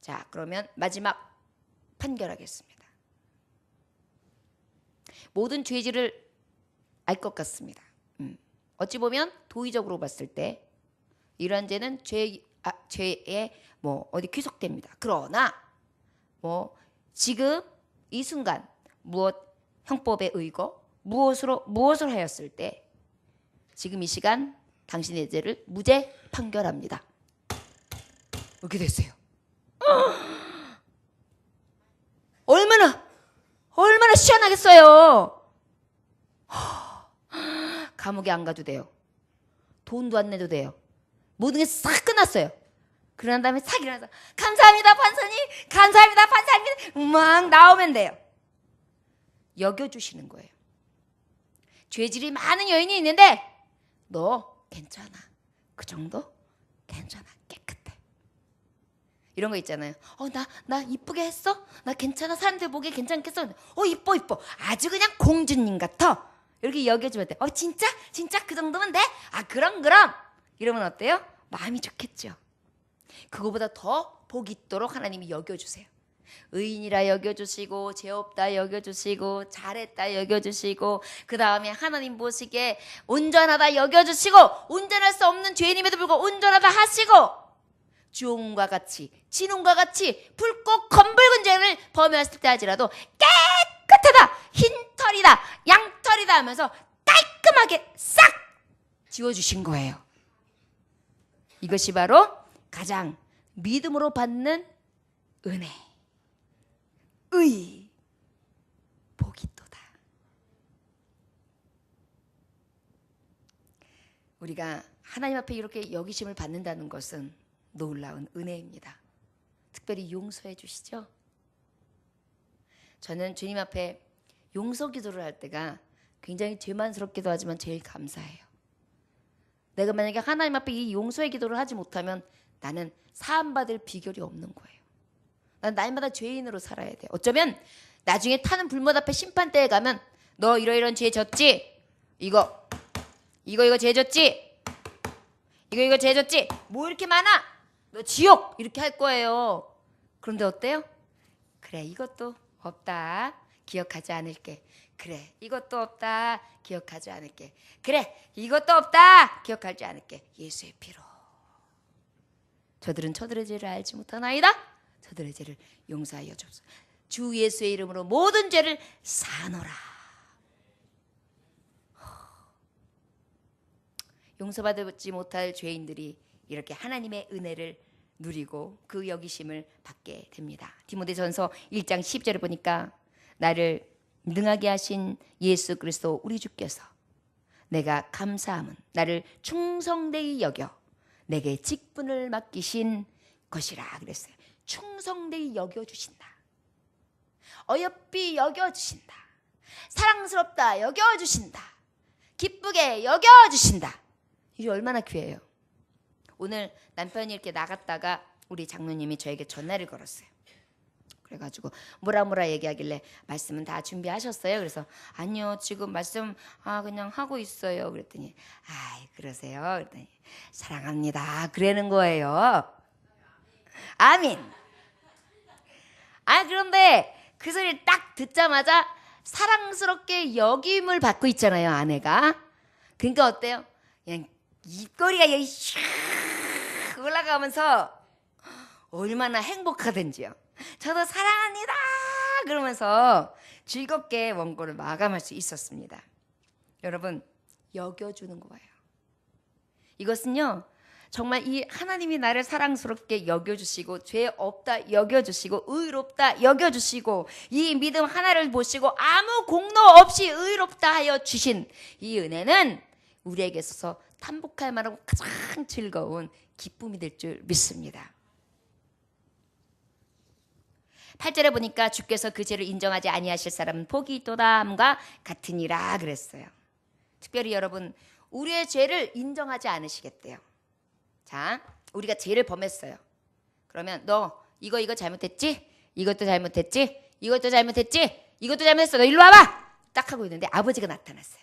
자, 그러면 마지막 판결하겠습니다. 모든 죄질을 알 것 같습니다. 어찌 보면 도의적으로 봤을 때 이러한 죄는 죄에 뭐 어디 귀속됩니다. 그러나 뭐 지금 이 순간 무엇 형법에 의거 무엇을 하였을 때 지금 이 시간 당신의 죄를 무죄 판결합니다. 이렇게 됐어요. 얼마나 시원하겠어요. 감옥에 안 가도 돼요. 돈도 안 내도 돼요. 모든 게 싹 끝났어요. 그런 다음에 싹 일어나서 감사합니다 판사님, 감사합니다 판사님 막 나오면 돼요. 여겨주시는 거예요. 죄질이 많은 여인이 있는데 너 괜찮아. 그 정도? 괜찮아. 깨끗해. 이런 거 있잖아요. 나 이쁘게 했어? 나 괜찮아? 사람들 보기에 괜찮겠어? 이뻐. 아주 그냥 공주님 같아. 이렇게 여겨주면 돼. 진짜? 그 정도면 돼? 그럼. 이러면 어때요? 마음이 좋겠죠. 그거보다 더 복 있도록 하나님이 여겨주세요. 의인이라 여겨주시고 죄 없다 여겨주시고 잘했다 여겨주시고 그 다음에 하나님 보시기에 온전하다 여겨주시고 운전할 수 없는 죄인임에도 불구하고 운전하다 하시고 주홍과 같이 진홍과 같이 붉고 검붉은 죄를 범했을 때 하지라도 깨끗하다 흰털이다 양털이다 하면서 깔끔하게 싹 지워주신 거예요. 이것이 바로 가장 믿음으로 받는 은혜, 의, 복이 또다. 우리가 하나님 앞에 이렇게 여기심을 받는다는 것은 놀라운 은혜입니다. 특별히 용서해 주시죠. 저는 주님 앞에 용서 기도를 할 때가 굉장히 죄만스럽기도 하지만 제일 감사해요. 내가 만약에 하나님 앞에 이 용서의 기도를 하지 못하면 나는 사함받을 비결이 없는 거예요. 난 날마다 죄인으로 살아야 돼. 어쩌면 나중에 타는 불못 앞에 심판대에 가면 너 이런 죄 졌지? 이거 죄 졌지? 이거 죄 졌지? 뭐 이렇게 많아? 너 지옥! 이렇게 할 거예요. 그런데 어때요? 그래, 이것도 없다. 기억하지 않을게. 그래, 이것도 없다. 기억하지 않을게. 그래, 이것도 없다. 기억하지 않을게. 예수의 피로. 저들의 죄를 알지 못하나이다. 저들의 죄를 용서하여 주옵소서. 주 예수의 이름으로 모든 죄를 사노라. 용서받지 못할 죄인들이 이렇게 하나님의 은혜를 누리고 그 여기심을 받게 됩니다. 디모데전서 1장 10절을 보니까 나를 능하게 하신 예수 그리스도 우리 주께서 내가 감사함은 나를 충성되이 여겨 내게 직분을 맡기신 것이라 그랬어요. 충성되이 여겨주신다. 어여삐 여겨주신다. 사랑스럽다 여겨주신다. 기쁘게 여겨주신다. 이게 얼마나 귀해요. 오늘 남편이 이렇게 나갔다가 우리 장로님이 저에게 전화를 걸었어요. 그래가지고 뭐라 얘기하길래 말씀은 다 준비하셨어요? 그래서 아니요 지금 말씀 그냥 하고 있어요. 그랬더니 그러세요? 그랬더니 사랑합니다 그러는 거예요. 아멘. 그런데 그 소리를 딱 듣자마자 사랑스럽게 여김을 받고 있잖아요 아내가. 그러니까 어때요? 그냥 입꼬리가 여기 샥 올라가면서 얼마나 행복하든지요. 저도 사랑합니다 그러면서 즐겁게 원고를 마감할 수 있었습니다. 여러분 여겨주는 거예요. 이것은요 정말 이 하나님이 나를 사랑스럽게 여겨주시고 죄 없다 여겨주시고 의롭다 여겨주시고 이 믿음 하나를 보시고 아무 공로 없이 의롭다 하여 주신 이 은혜는 우리에게 있어서 탐복할 만하고 가장 즐거운 기쁨이 될 줄 믿습니다. 8절에 보니까 주께서 그 죄를 인정하지 아니하실 사람은 복이 있도다 함과 같으니라 그랬어요. 특별히 여러분 우리의 죄를 인정하지 않으시겠대요. 자, 우리가 죄를 범했어요. 그러면 너 이거 잘못했지? 이것도 잘못했지? 이것도 잘못했지? 이것도 잘못했어. 너 일로 와봐. 딱 하고 있는데 아버지가 나타났어요.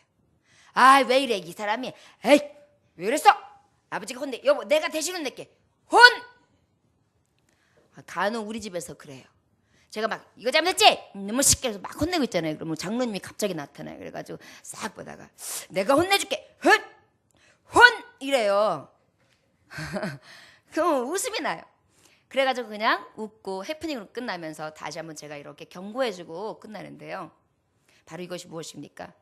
아, 왜 이래 이 사람이. 에이, 왜 그랬어? 아버지가 혼내. 여보, 내가 대신 혼낼게. 혼! 간혹 우리 집에서 그래요. 제가 막 이거 잘못했지? 너무 쉽게 해서 막 혼내고 있잖아요. 그러면 장로님이 갑자기 나타나요. 그래가지고 싹 보다가 내가 혼내줄게. 혼! 혼! 이래요. 그럼 웃음이 나요. 그래가지고 그냥 웃고 해프닝으로 끝나면서 다시 한번 제가 이렇게 경고해주고 끝나는데요. 바로 이것이 무엇입니까?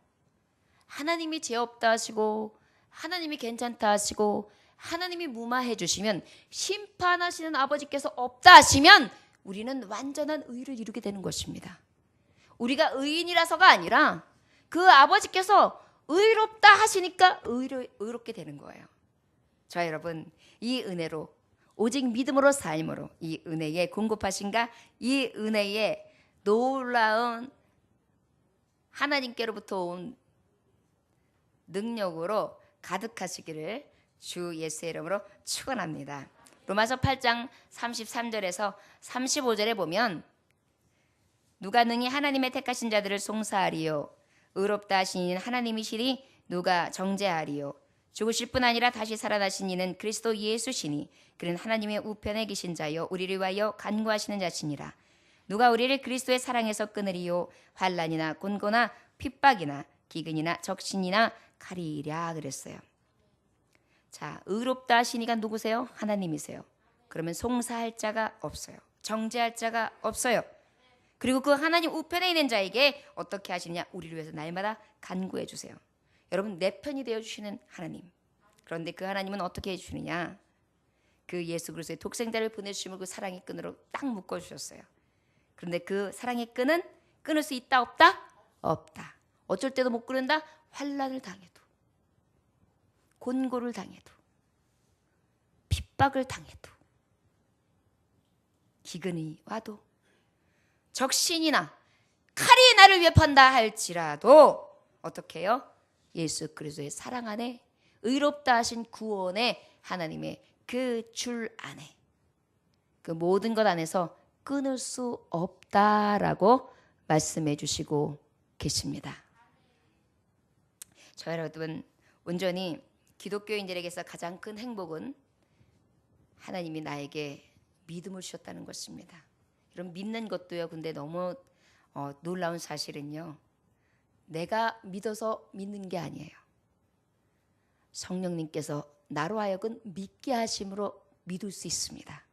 하나님이 죄 없다 하시고 하나님이 괜찮다 하시고 하나님이 무마해 주시면, 심판하시는 아버지께서 없다 하시면 우리는 완전한 의를 이루게 되는 것입니다. 우리가 의인이라서가 아니라 그 아버지께서 의롭다 하시니까 의롭게 되는 거예요. 자, 여러분, 이 은혜로 오직 믿음으로 삶으로 이 은혜의 공급하신가, 이 은혜의 놀라운 하나님께로부터 온 능력으로 가득하시기를 주 예수의 이름으로 축원합니다. 로마서 8장 33절에서 35절에 보면 누가 능히 하나님의 택하신 자들을 송사하리요, 의롭다 하신 이는 하나님이시니 누가 정죄하리요. 죽으실 뿐 아니라 다시 살아나신 이는 그리스도 예수시니 그는 하나님의 우편에 계신 자요 우리를 위하여 간구하시는 자시니라. 누가 우리를 그리스도의 사랑에서 끊으리요. 환난이나 곤고나 핍박이나 기근이나 적신이나 칼이랴 그랬어요. 자, 의롭다 하시니가 누구세요? 하나님이세요. 그러면 송사할 자가 없어요. 정죄할 자가 없어요. 그리고 그 하나님 우편에 있는 자에게 어떻게 하시느냐? 우리를 위해서 날마다 간구해 주세요. 여러분, 내 편이 되어주시는 하나님. 그런데 그 하나님은 어떻게 해주시느냐? 그 예수 그리스도의 독생자를 보내주심을 그 사랑의 끈으로 딱 묶어주셨어요. 그런데 그 사랑의 끈은 끊을 수 있다 없다? 없다. 어쩔 때도 못 끊는다? 환난을 당해도, 곤고를 당해도, 핍박을 당해도, 기근이 와도, 적신이나 칼이 나를 위협한다 할지라도 어떻게 해요? 예수 그리스도의 사랑 안에, 의롭다 하신 구원의 하나님의 그 줄 안에, 그 모든 것 안에서 끊을 수 없다라고 말씀해 주시고 계십니다. 저 여러분, 온전히 기독교인들에게서 가장 큰 행복은 하나님이 나에게 믿음을 주셨다는 것입니다. 여러분, 믿는 것도요, 근데 너무 놀라운 사실은요, 내가 믿어서 믿는 게 아니에요. 성령님께서 나로 하여금 믿게 하심으로 믿을 수 있습니다.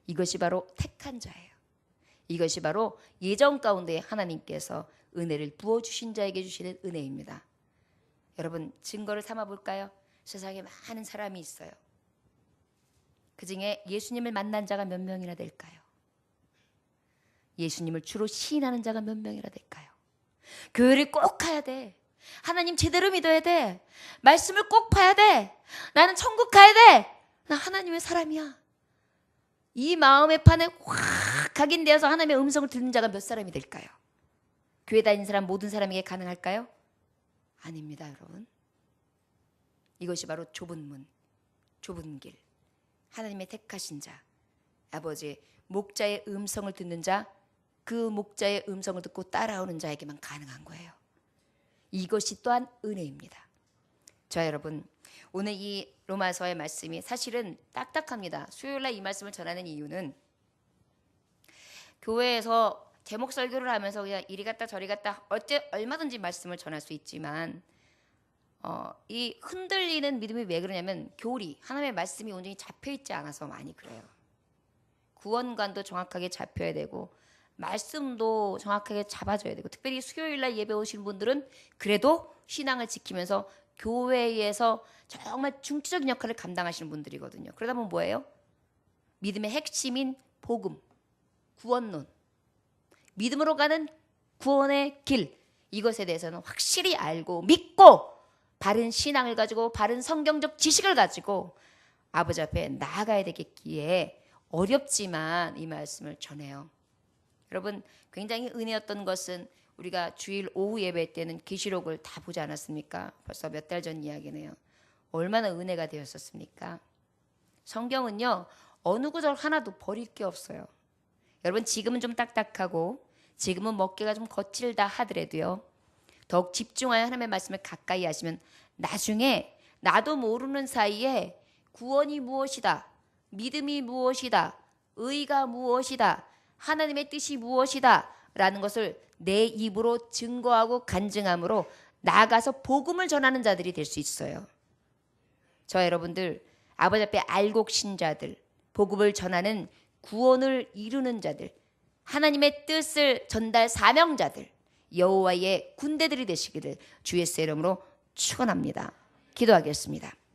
이것이 바로 택한 자예요. 이것이 바로 예정 가운데 하나님께서 은혜를 부어주신 자에게 주시는 은혜입니다. 여러분, 증거를 삼아 볼까요? 세상에 많은 사람이 있어요. 그 중에 예수님을 만난 자가 몇 명이나 될까요? 예수님을 주로 시인하는 자가 몇 명이나 될까요? 교회를 꼭 가야 돼. 하나님 제대로 믿어야 돼. 말씀을 꼭 봐야 돼. 나는 천국 가야 돼. 나 하나님의 사람이야. 이 마음의 판에 확 각인되어서 하나님의 음성을 듣는 자가 몇 사람이 될까요? 교회 다니는 사람 모든 사람에게 가능할까요? 아닙니다, 여러분. 이것이 바로 좁은 문, 좁은 길, 하나님의 택하신 자, 아버지의 목자의 음성을 듣는 자, 그 목자의 음성을 듣고 따라오는 자에게만 가능한 거예요. 이것이 또한 은혜입니다. 자, 여러분, 오늘 이 로마서의 말씀이 사실은 딱딱합니다. 수요일날 이 말씀을 전하는 이유는 교회에서 제목 설교를 하면서 그냥 이리 갔다 저리 갔다 얼마든지 말씀을 전할 수 있지만 이 흔들리는 믿음이 왜 그러냐면 교리, 하나님의 말씀이 온전히 잡혀있지 않아서 많이 그래요. 구원관도 정확하게 잡혀야 되고 말씀도 정확하게 잡아줘야 되고, 특별히 수요일날 예배 오신 분들은 그래도 신앙을 지키면서 교회에서 정말 중추적인 역할을 감당하시는 분들이거든요. 그러다 보면 뭐예요? 믿음의 핵심인 복음, 구원론, 믿음으로 가는 구원의 길, 이것에 대해서는 확실히 알고 믿고 바른 신앙을 가지고 바른 성경적 지식을 가지고 아버지 앞에 나아가야 되겠기에 어렵지만 이 말씀을 전해요. 여러분, 굉장히 은혜였던 것은 우리가 주일 오후 예배 때는 계시록을 다 보지 않았습니까? 벌써 몇 달 전 이야기네요. 얼마나 은혜가 되었었습니까? 성경은요, 어느 구절 하나도 버릴 게 없어요. 여러분, 지금은 좀 딱딱하고 지금은 먹기가 좀 거칠다 하더라도요, 더욱 집중하여 하나님의 말씀을 가까이 하시면 나중에 나도 모르는 사이에 구원이 무엇이다, 믿음이 무엇이다, 의가 무엇이다, 하나님의 뜻이 무엇이다 라는 것을 내 입으로 증거하고 간증함으로 나아가서 복음을 전하는 자들이 될 수 있어요. 저 여러분들 아버지 앞에 알곡 신자들, 복음을 전하는 구원을 이루는 자들, 하나님의 뜻을 전달 사명자들, 여호와의 군대들이 되시기를 주 예수의 이름으로 축원합니다. 기도하겠습니다.